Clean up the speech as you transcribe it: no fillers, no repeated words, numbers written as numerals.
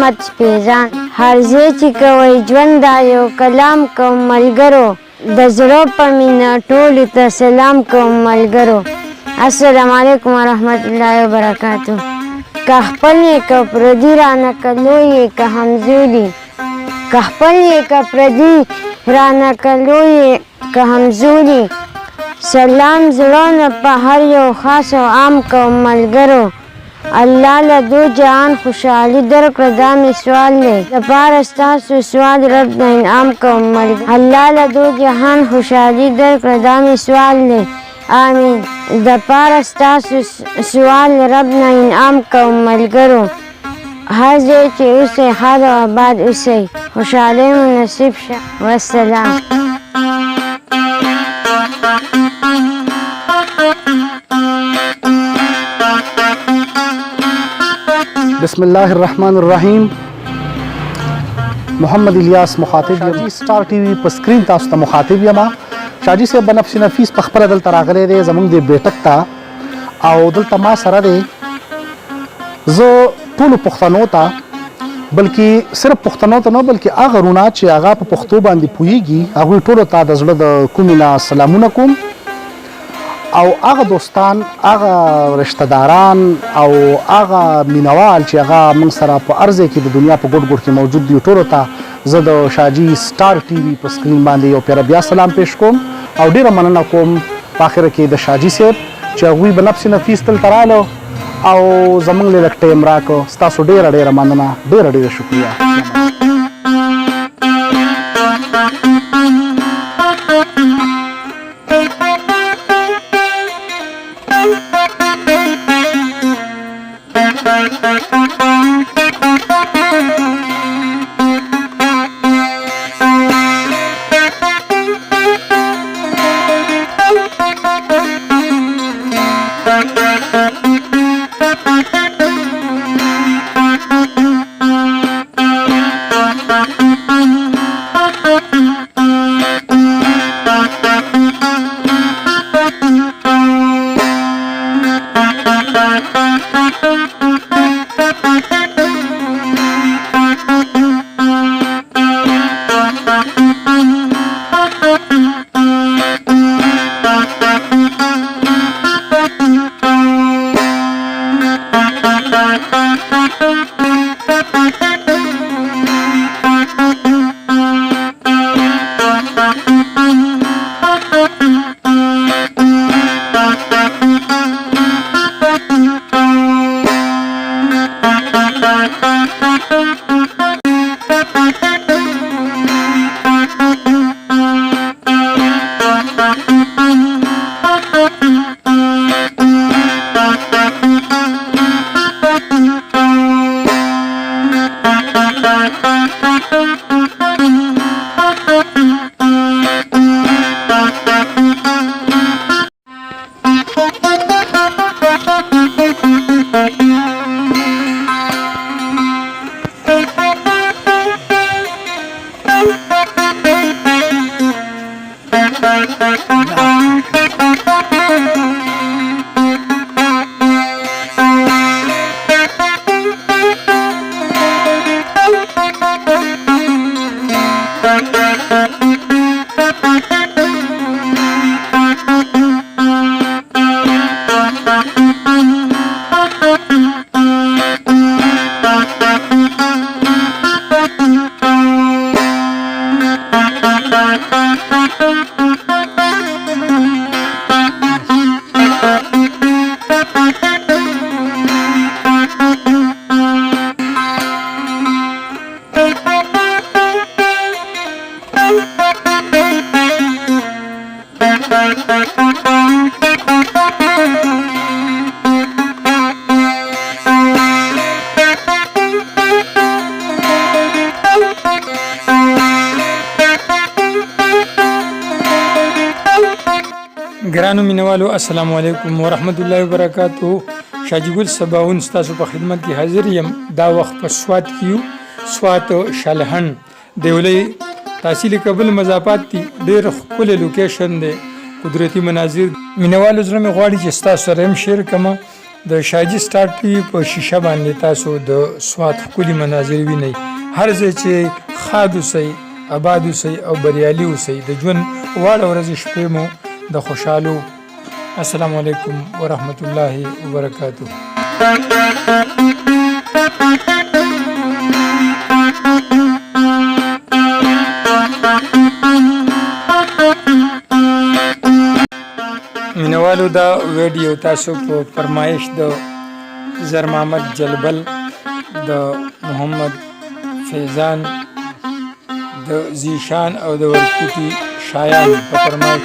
محمد سپیزان هر ځای چې کوئ ژوند دا یو کلام کوم ملګرو د زړه په مینه ټولو ته سلام کوم ملګرو السلام علیکم ورحمت الله وبرکاتو که خپل یې که پردي رانه که لوی یې که همزولی که خپل یې که پردي رانه که لوی یې که همزولی سلام زړونه په هر یو خاص او عام کوم ملګرو الله له دو جهان خوشحالي درکړه دا مې سوال دی دپاره ستاسو سوال رب نه انعام کوم ملګرو الله له دو جهان خوشحالي درکړه دا مې سوال دی آمین دپاره ستاسو سوال رب نه انعام کوم ملګرو هر ځای چې اوسئ ښاد او آباد اوسئ خوشحالۍ مو نصیب شه والسلام بسم الله الرحمن الرحیم محمد الیاس مخاطب یم سٹار ټي وي په سکرین تاسو ته مخاطب یم شاجي صاحب بنفس نفیس په خپله دلته راغلی دی زموږ د بیټک ته او دلته ما سره دی زه ټولو پښتنو ته بلکې صرف پښتنو ته نه بلکې هغه رونه چې هغه په پښتو باندې پوهیږي هغوی ټولو ته د زړه د کومې نه سلامونه کوم او هغه دوستان هغه رشتہ داران او هغه مینوال چې هغه موږ سره په هر ځای کې د دنیا په ګوټ ګوټ کې موجود دي ټولو ته زه د شاجي سټار ټي وي په سکرین باندې یو پیره بیا سلام پیش کوم او ډیره مننه کوم په اخره کې د شاجي صاحب چې هغوی به نفس نفیس دلته راغلو او زموږ له لږ ټایم راکړو ستاسو ډیره ډیره مننه ډیره ډیره شکریه ګرانو مینوالو السلام علیکم ورحمت الله وبرکاتو شاجي ګل سباون ستاسو په خدمت کې حاضر یم دا وخت په سوات کې یو سوات شالهن دیولې تحصیل قبل مضافات دي ډېر ښکلی لوکیشن دی قدرتي مناظر مینوالو زړه مې غواړي چې ستاسو سره هم شیر کړم د شاجي سټار ټي وي په شیشه باندې تاسو د سوات ښکلي مناظر وینئ. هر ځای چې ښاد اوسئ، آباد اوسئ او بریالي اوسئ. د ژوند واړه ورځې شپې مو د خوشحالو. السلام علیکم ورحمت الله وبرکاتہ. مینوالو دا ویډیو تاسو په فرمایش د زر محمد جلبل، د محمد فیضان، د زیشان او د ورکوټي شایان په فرمایش